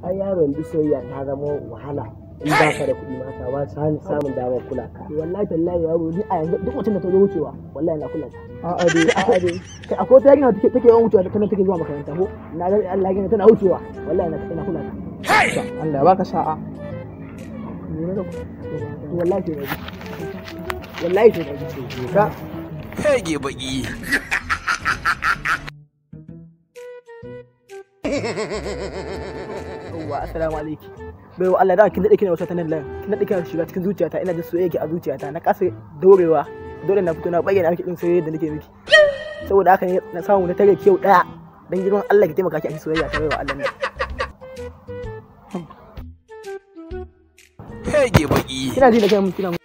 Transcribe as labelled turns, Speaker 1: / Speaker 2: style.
Speaker 1: ai yaron duk soyayya ta zama wahala in ba ka da kuɗi mata ba samun damar kula ka. Wallahi tallahi yaro ni a yanzu duk mutum da ta zo wucewa wallahi na kula ta. A'a dai kai akwai ta yarinya take yawan wucewa da take zuwa makaranta ko na ga Allah ya tana wucewa wallahi na kula ta. Allah ya baka sa'a. Wallahi sai da wallahi sai da ka
Speaker 2: Hege baki.
Speaker 1: Assalamu alaikum. Bai wa Allah da kin dade kina wata tanan lan. Kin dade kina shiga cikin zuciyata ina jin soyayya a zuciyata na kasa daurewa. Dole na fito na bayyana miki din soyayya da nake miki. Saboda haka ne na samu na tare ki yau daya. Dan girman Allah ki taimaka ki a soyayya ta bai wa Allah ne.
Speaker 2: Hege baki.
Speaker 1: Kina ji da kai mun kina